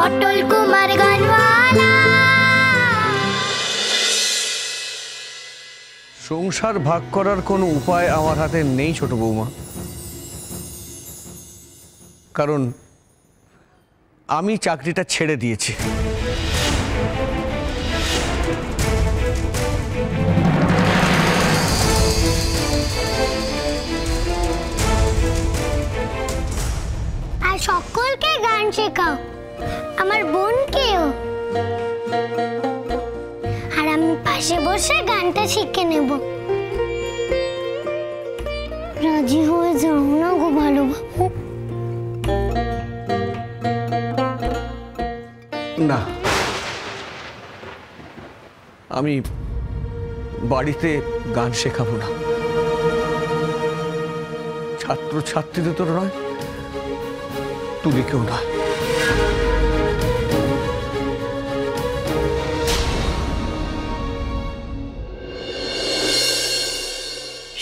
অটল কুমার গানওয়ালা। সংসার ভাগ করার কোনো উপায় আমার হাতে নেই ছোট বৌমা, কারণ আমি চাকরিটা ছেড়ে দিয়েছি। আর সকলকে গান শেখাও, আমার বোনকেও। আর আমি পাশে বসে গানটা শিখে নেব। রাজি হয়ে যাও না গো ভালো বাবু। না, আমি বাড়িতে গান শেখাবো না। ছাত্র ছাত্রীদের তো নয়, তুলিকেও নয়।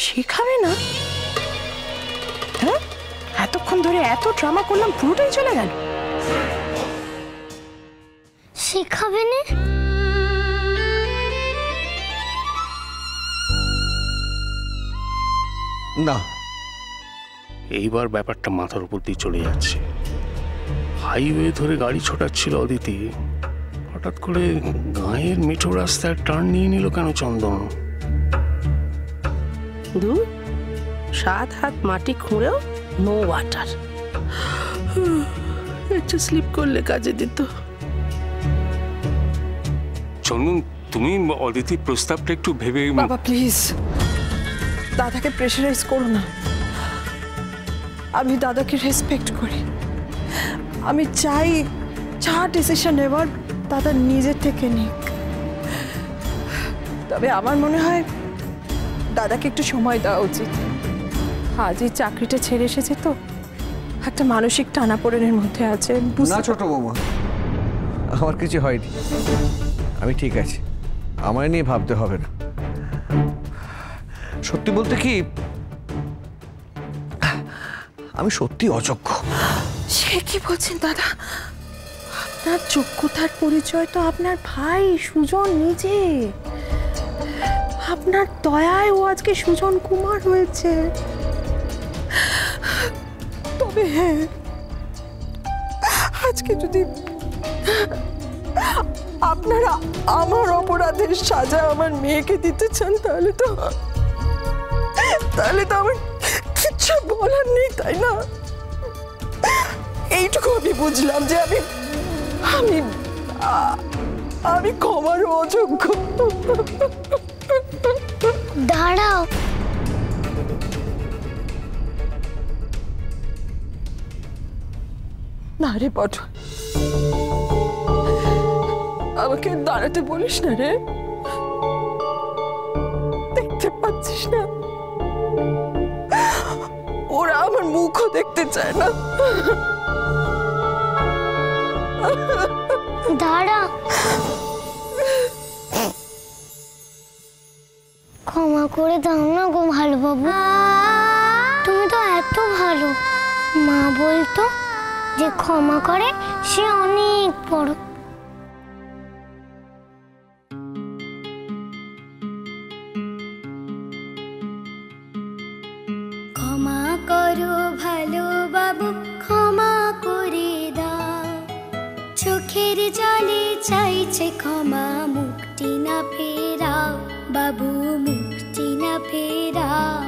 শেখাবে না? হ্যাঁ, এতক্ষণ ধরে এত ড্রামা করলাম, পুরোটাই চলে গেল। শেখাবে না? না, এইবার ব্যাপারটা মাথার উপর দিয়ে চলে যাচ্ছে। হাইওয়ে ধরে গাড়ি ছোটাচ্ছিল অদিতি, হঠাৎ করে গাঁয়ের মিঠো রাস্তায় টার্ন নিয়ে নিল কেন চন্দন? 7 হাত মাটি খুঁড়েও নো ওয়াটার। একটু স্লিপ করলে কাজে দিত। চন্দন, তুমি অদিতির প্রস্তাবটা একটু ভেবে। বাবা প্লিজ, দাদাকে প্রেশারাইজ করো না। আমি দাদাকে রেসপেক্ট করি। আমি চাই যা ডিসিশন নেবার দাদা নিজের থেকে নিক। তবে আমার মনে হয় দাদাকে একটু সময় দেওয়া উচিত। আজ এই চাকরিটা ছেড়ে এসেছে তো, একটা মানসিক টানাপোড়েনের মধ্যে আছে। না ছোট বৌমা, আমার কিছু হয়নি, আমি ঠিক আছি। আমায় নিয়ে ভাবতে হবে না। সত্যি বলতে কি, আমি সত্যি অযোগ্য। সে কি বলছেন দাদা? আপনার যোগ্যতার পরিচয় তো আপনার ভাই সুজন নিজে। আপনার দয়ায় ও আজকে সুজন কুমার হয়েছে। তবে হ্যাঁ, আজকে যদি আপনারা আমার অপরাধের সাজা আমার মেয়েকে দিতে চান, তাহলে তো আমার কিচ্ছু বলার নেই, তাই না? এইটুকু আমি বুঝলাম যে আমি ক্ষমার অযোগ্য। দাঁড়াও, না রে পট, আমাকে দাঁড়াতে বলিস না রে। দেখতে পাচ্ছিস না ওরা আমার মুখও দেখতে চায় না। দাঁড়া, ক্ষমা করে দাও না গো ভালো বাবু। তুমি তো এত ভালো। মা বলতো যে ক্ষমা করে সে অনেক বড়। ক্ষমা করো ভালো বাবু, ক্ষমা করে দাও। চোখের জলে চাইছে ক্ষমা, মুক্তি না ফেরাও বাবু, মুক্তি না ফেরাও।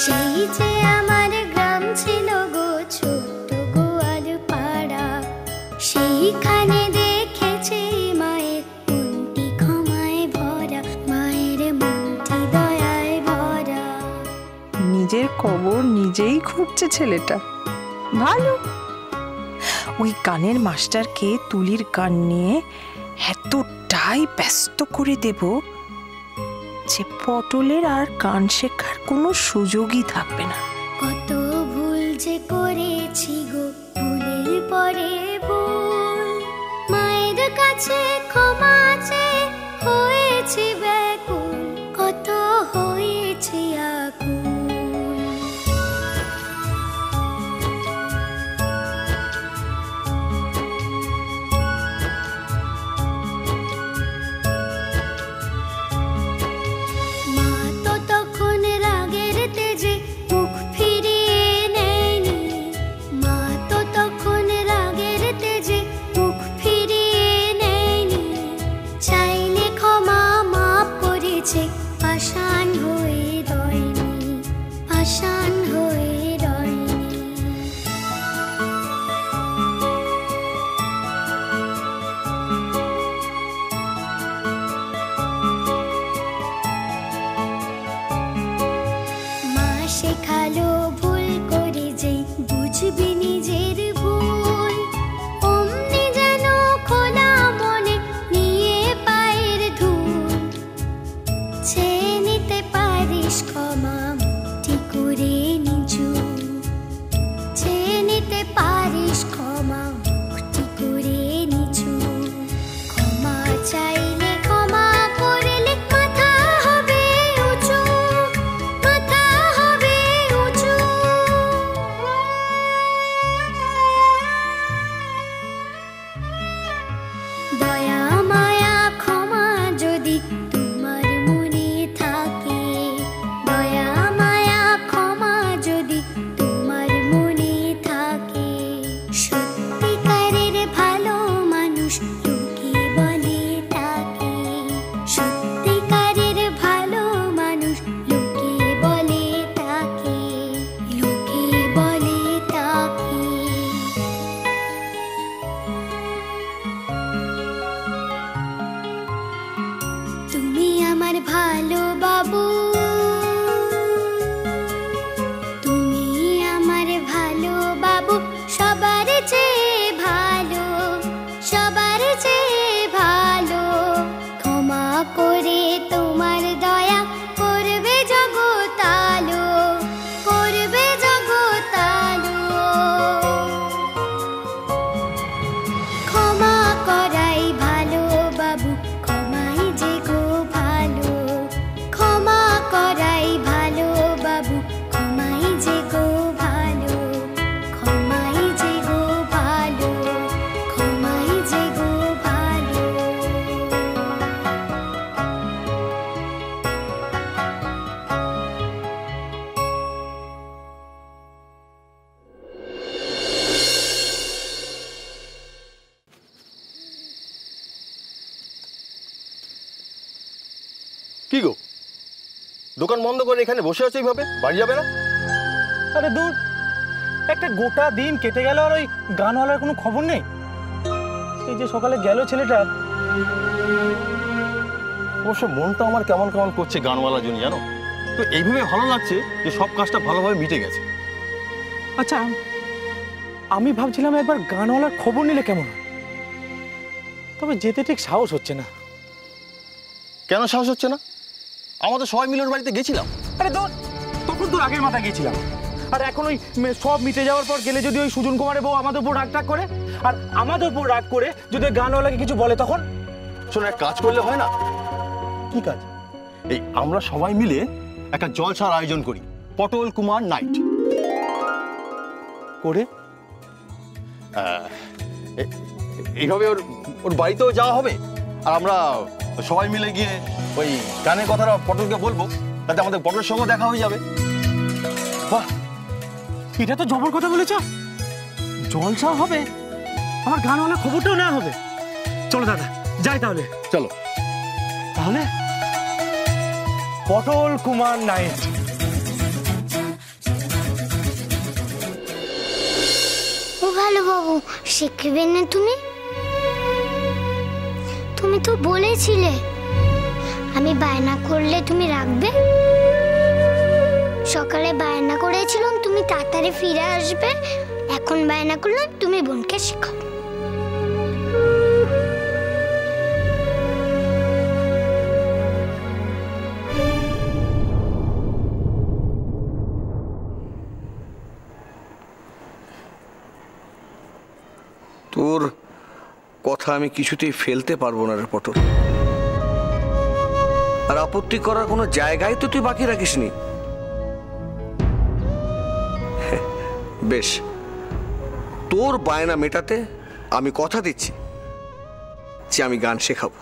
সেই যে আমার গ্রাম ছিল গো ছোট্ট গোয়াল পাড়া, সেইখানে দেখেছি মায়ের মনটি ক্ষমায় ভরা, মায়ের মনটি দয়ায় ভরা। নিজের কবর নিজেই খুঁড়ছে ছেলেটা, ভালো। ওই গানের মাস্টারকে তুলির গান নিয়ে এতটাই ব্যস্ত করে দেব যে পটলের আর গান শেখার কোনো সুযোগই থাকবে না। কত ভুল যে করেছি গো, ভুলের পরে ভুল, মায়ের কাছে ক্ষমা চেয়ে হয়েছি ব্যাকুল, কত হয়েছি আকুল। মা তো তখন রাগের তেজে মুখ ফিরিয়ে নেয়নি, মা তো তখন রাগের তেজে মুখ ফিরিয়ে নেয়নি। চাইলে ক্ষমা মাপ করেছে, পাষাণ হয়ে রয়নি, পাষাণ হয়ে রয়নি। মা শেখালো ভুল করে যেই বুঝবি নিজের ভুল, অমনি যেন খোলা মনে নিয়ে পায়ের ধুল। চেয়ে নিতে পারিস ক্ষমা মুক্তি করে নিজু, চেয়ে নিতে পারিস ক্ষমা মুক্তি করে নিজু। ক্ষমা চাইলে ক্ষমা করলে মাথা হবে উঁচু, মাথা হবে উঁচু। দয়া মায়া ক্ষমা যদি তোমার মনে থাকে, দয়া মায়া ক্ষমা যদি তোমার মনে থাকে। সত্যিকারের ভালো মানুষ লোকে বলে তাকে, সত্যিকারের ভালো মানুষ লোকে বলে তাকে, লোকে বলে তাকে। তুমি আমার ভালো বাবু, তুমি আমার ভালো বাবু, সবার চেয়ে ভালো, সবার চেয়ে ভালো। ক্ষমা করে তোমার দয়া করবে জগৎ আলো, করবে জগৎ আলো। ক্ষমা করাই ভালো বাবু, ক্ষমাই যে গো ভালো, ক্ষমা করাই ভালো বাবু, ক্ষমাই যে গো ভালো, ক্ষমাই যে গো ভালো, ক্ষমাই যে গো ভালো। কি গো, দোকান বন্ধ করে এখানে বসে আছো এইভাবে? বাড়ি যাবে না? আরে দূর, একটা গোটা দিন কেটে গেল আর ওই গানওয়ালার কোনো খবর নেই। সেই যে সকালে গেল ছেলেটা। অবশ্য মনটা আমার কেমন কেমন করছে গানওয়ালার জন্য, জানো তো। এইভাবে ভালো লাগছে যে সব কাজটা ভালোভাবে মিটে গেছে। আচ্ছা, আমি ভাবছিলাম একবার গানওয়ালার খবর নিলে কেমন হয়, তবে যেতে ঠিক সাহস হচ্ছে না। কেন সাহস হচ্ছে না? আমাদের সবাই মিলে ওর বাড়িতে গেছিলাম। আরে দূর, তখন তোর আগের মাথা গিয়েছিলাম। আর এখন ওই সব মিটে যাওয়ার পর গেলে যদি ওই সুজন কুমারের বউ আমাদের উপর রাগ টাগ করে, আর আমাদের উপর রাগ করে যদি ওই গানওয়ালাকে কিছু বলে, তখন শোনো, এক কাজ করলে হয় না? কি কাজ? এই আমরা সবাই মিলে একটা জলসার আয়োজন করি, পটল কুমার নাইট করে। এইভাবে ওর ওর বাড়িতেও যাওয়া হবে, আর আমরা সবাই মিলে গিয়ে ওই গানের কথাটা পটলকে বলবো, তাতে আমাদের পটলের সঙ্গে দেখা হয়ে যাবে। বাহ, এটা তো জবর কথা বলেছ। জলসাও হবে, আমার গানওয়ালা খবরটাও নেওয়া হবে। চলো দাদা, যাই তাহলে। চলো তাহলে পটল কুমার নাইট। ও ভালো বাবু, শিখবে না তুমি? তুমি তো বলেছিলে আমি বায়না করলে তুমি রাখবে। সকালে বায়না করেছিলাম তুমি তাড়াতাড়ি ফিরে আসবে, এখন বায়না করলাম তুমি বোনকে শেখাও। তোর কথা আমি কিছুতেই ফেলতে পারবো না রে পটল। আর আপত্তি করার কোনো জায়গায় তো তুই বাকি রাখিসনি। বেশ, তোর বায়না মেটাতে আমি কথা দিচ্ছি যে আমি গান শেখাবো।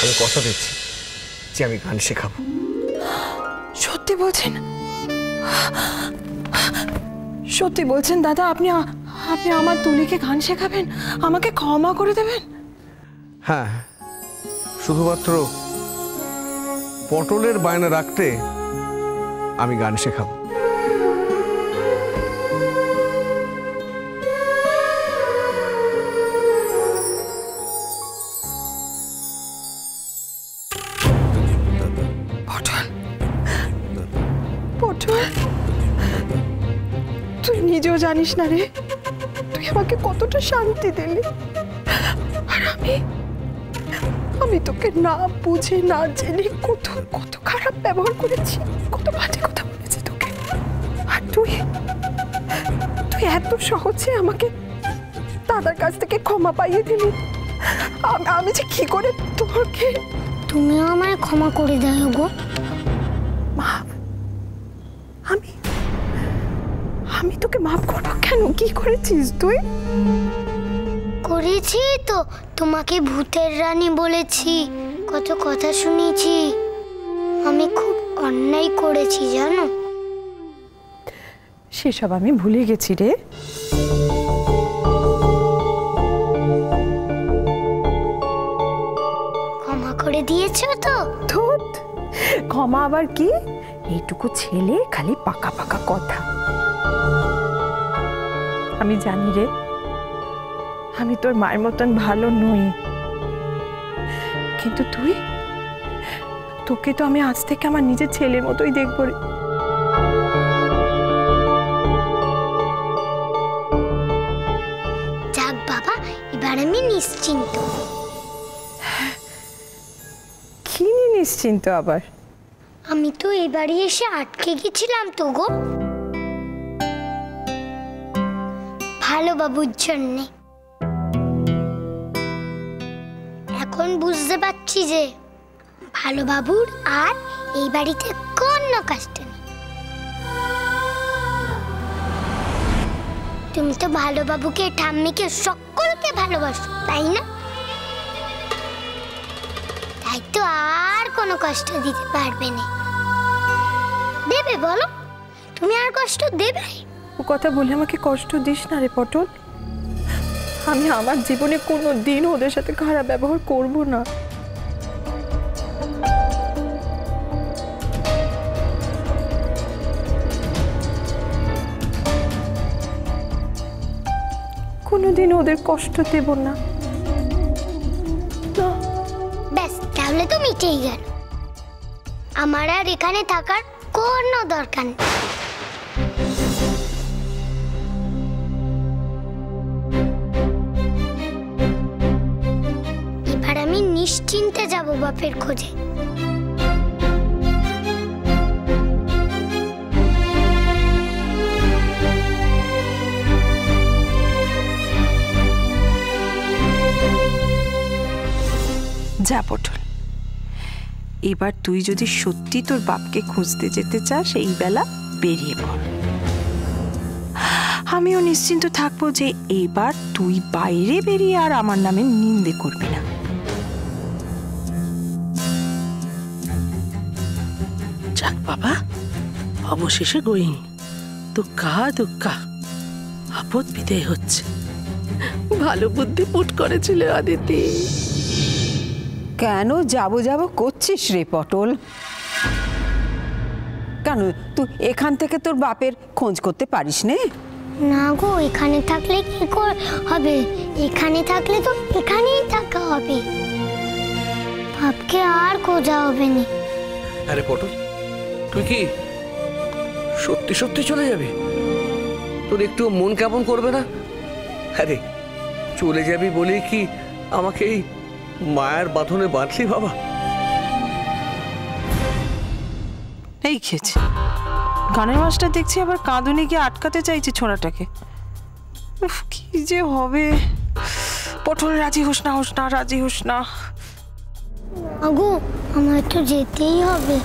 আমি কথা দিচ্ছি যে আমি গান শেখাবো। সত্যি বলছেন? সত্যি বলছেন দাদা? আপনি আপনি আমার তুলিকে গান শেখাবেন? আমাকে ক্ষমা করে দেবেন? হ্যাঁ, শুধুমাত্র পটলের বায়না রাখতে আমি গান শেখাবো। পটল, পটল, তুই নিজেও জানিস না রে, তুই আমাকে কতটা শান্তি দিলি। আর আমি তোকে না বুঝে না জেনে কত কত খারাপ ব্যবহার করেছি, কত বাজে কথা বলেছি তোকে। আর তুই এত সহজে আমাকে দাদার কাছ থেকে ক্ষমা পাইয়ে দিলি। আমি যে কি করে তোকে। তুমিও আমায় ক্ষমা করে দাও গো। মাফ? আমি তোকে মাফ করবো কেন? কি করেছিস তুই? করেছি তো, তোমাকে ভূতের রানী বলেছি, কত কথা শুনেছি। আমি খুব অন্যায় করেছি জানো। সেসব আমি ভুলে গেছি রে। ক্ষমা করে দিয়েছো তো? ধুত, ক্ষমা আবার কি? এইটুকু ছেলে খালি পাকা পাকা কথা। আমি জানি রে, আমি তোর মায়ের মতন ভালো নই, কিন্তু তোকে তো আমি আজ থেকে আমার নিজের ছেলের মতোই দেখবো রে। যাক বাবা, এবার আমি নিশ্চিন্ত। কি নিয়ে নিশ্চিন্ত আবার? আমি তো এবারে এসে আটকে গেছিলাম তো গো, ভালো বাবুর জন্যে। এখন বুঝতে পারছি যে ভালো বাবুর আর এই বাড়িতে কোনো কষ্ট নেই। তুমি তো ভালো বাবুকে, ঠাম্মিকে, সকলকে ভালোবাসো, তাই না? তাই তো আর কোনো কষ্ট দিতে পারবে না। দেবে বলো? তুমি আর কষ্ট দেবে? ও কথা বলে আমাকে কষ্ট দিস না রে পটল। আমি আমার জীবনে কোনো দিন ওদের সাথে খারাপ ব্যবহার করব না। কোনোদিন ওদের কষ্ট দেব না। ব্যাস, তাহলে তো মিটেই গেল। আমার আর এখানে থাকার কোনো দরকার নেই। এবার আমি নিশ্চিন্তে যাব বাপের খোঁজে। যা পটল, এবার তুই যদি সত্যি তোর বাপকে খুঁজতে যেতে চাস, এই বেলা বেরিয়ে পড়। আমিও নিশ্চিন্ত থাকবো যে এবার তুই বাইরে বেরিয়ে আর আমার নামে নিন্দে করবি না। যাক বাবা, অবশেষে গোয়িং। দুঃখা দুঃখা, আপদ বিদায় হচ্ছে। ভালো বুদ্ধি পুট করেছিল আদিতি। কেন যাবো যাবো করছিস রে পটল? কেন তুই এখান থেকে তোর বাপের খোঁজ করতে পারিস নে? না গো, এখানে থাকলে কি হবে? এখানে থাকলে তো এখানেই থাকা হবে, বাপকে আর খোঁজা হবে না। আরে পটল, তুই কি সত্যি সত্যি চলে যাবি? তোর একটু মন কেমন করবে না? আরে চলে যাবি বলেই কি আমাকে এই মায়ের বাঁধনে বাঁধলি বাবা? এই খেয়েছে গানের মাস্টার দেখছি আবার কাঁদুনিকে আটকাতে চাইছে ছোড়াটাকে। উফ, কি যে হবে। পটল রাজি হোস না, হোস না, রাজি হোস না। আগু আমার তো যেতেই হবে,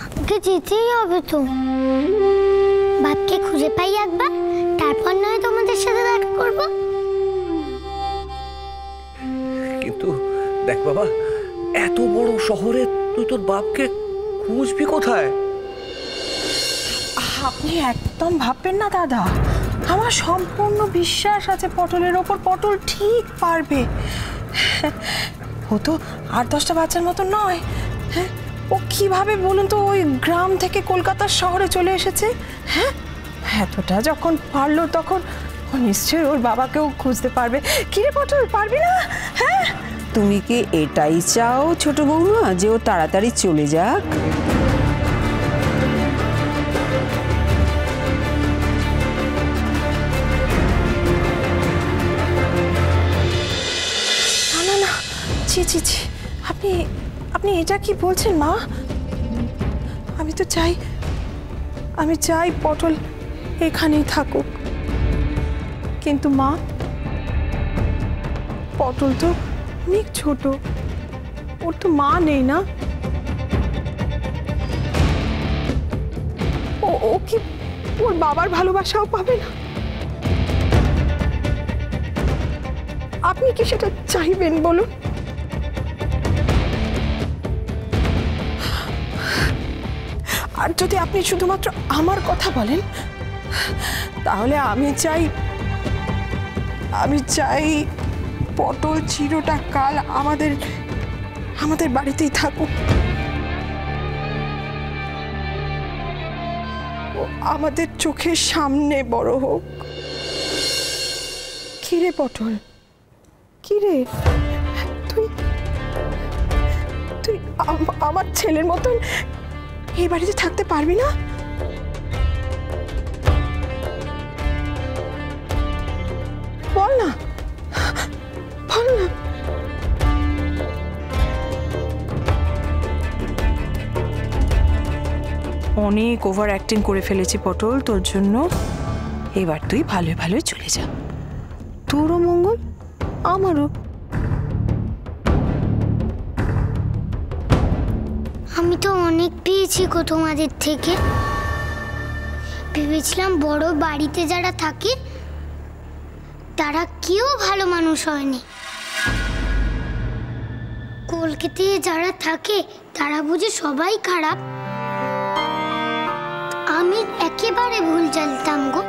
আমাকে যেতেই হবে তো। বাপকে খুঁজে পাই একবার, তারপর নয় তোমাদের সাথে দেখা করবো। কিন্তু দেখ বাবা, এত বড় শহরে তুই তোর বাপকে খুঁজবি কোথায়? আপনি একদম ভাববেন না দাদা, আমার সম্পূর্ণ বিশ্বাস আছে পটলের ওপর। পটল ঠিক পারবে। ও তো 8-10টা বাচ্চার মতো নয়। হ্যাঁ, ও কিভাবে বলুন তো ওই গ্রাম থেকে কলকাতার শহরে চলে এসেছে। হ্যাঁ, এতটা যখন পারলো তখন ও নিশ্চয়ই ওর বাবাকেও খুঁজতে পারবে। কিরে পটল, পারবি না? হ্যাঁ, তুমি কি এটাই চাও ছোট বৌমা, যে ও তাড়াতাড়ি চলে যাক? না না না, ছি ছি ছি, আপনি আপনি এটা কি বলছেন মা? আমি চাই পটল এখানেই থাকুক। কিন্তু মা, পটল তো অনেক ছোট, ওর তো মা নেই না। ও কি ওর বাবার ভালোবাসাও পাবে না? আপনি কি সেটা চাইবেন বলুন? আর যদি আপনি শুধুমাত্র আমার কথা বলেন, তাহলে আমি চাই পটল চিরটা কাল আমাদের বাড়িতেই থাকুক। ও আমাদের চোখের সামনে বড় হোক। কিরে পটল, কিরে, তুই আমার ছেলের মতন এই বাড়িতে থাকতে পারবি না? বল না, বল না। অনেক ওভার অ্যাক্টিং করে ফেলেছি পটল তোর জন্য। এবার তুই ভালো ভালো চলে যা, তোরও মঙ্গল আমারও। আমি তো অনেক পেয়েছি গো তোমাদের থেকে। ভেবেছিলাম বড় বাড়িতে যারা থাকে তারা কেউ ভালো মানুষ হয়নি, কলকাতায় যারা থাকে তারা বুঝি সবাই খারাপ। আমি একেবারে ভুল জানতাম গো।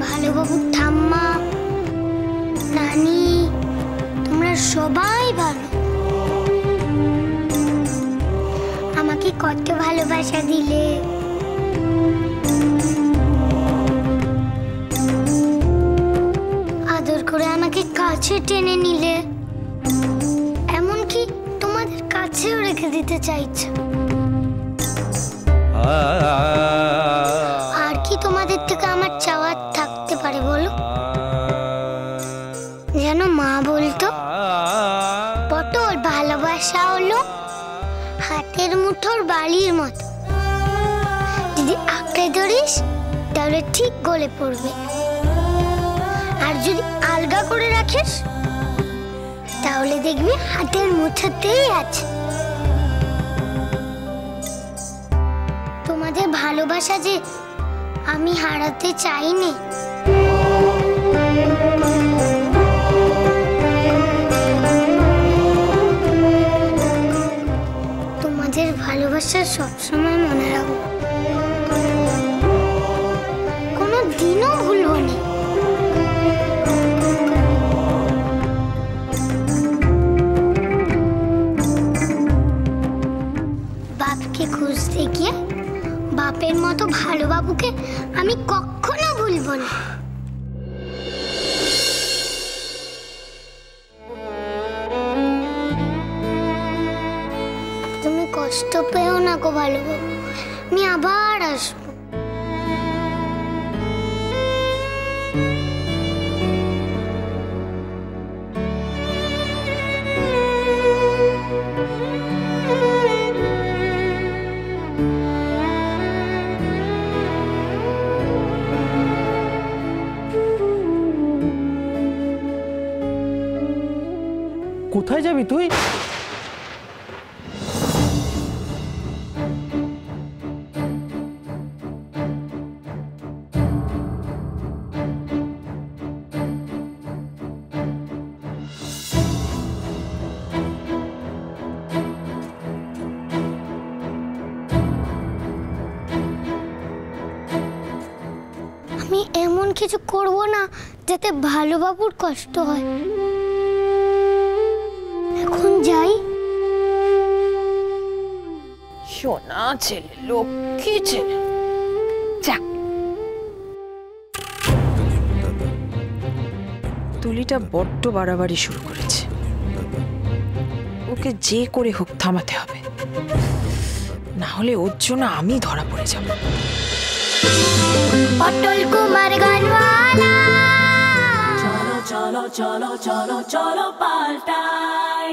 ভালো বাবুর ঠাম্মা, নানি, তোমরা সবাই ভালো। আমাকে কত ভালোবাসা দিলে। আদর করে আমাকে কাছে টেনে নিলে, এমনকি তোমাদের কাছেও রেখে দিতে চাইছো। আর কি তোমাদের থেকে আমার চাওয়া থাকতে পারে বলো? যেন মা বলতো, পটল ভালোবাসা হলো হাতের মুঠোর বালির মতো, যদি আঁকড়ে ধরিস তাহলে ঠিক গলে পড়বে, আর যদি আলগা করে রাখিস তাহলে দেখবি হাতের মুঠোতেই আছে। তোমাদের ভালোবাসা যে আমি হারাতে চাইনি। তোমাদের ভালোবাসা সবসময় মনে রাখবো, কোনো দিনও ভুলবো না। বাপকে খুঁজতে গিয়ে বাপের মতো ভালো বাবুকে আমি কখনো ভুলবো না। তুমি কষ্ট পেও না গো ভালো বাবু, আমি আবার আসবো। কোথায় যাবি তুই? আমি এমন কিছু করব না যাতে ভালো বাবুর কষ্ট হয়। এখন যাই। সোনা ছেলে, লক্ষ্মী ছেলে। যা। তুলিটা বড্ড বাড়াবাড়ি শুরু করেছে, ওকে যে করে হোক থামাতে হবে, না হলে ওর জন্য আমি ধরা পড়ে যাব। পটল কুমার গানওয়ালা, চলো চলো চলো চলো চলো পাল্টাই।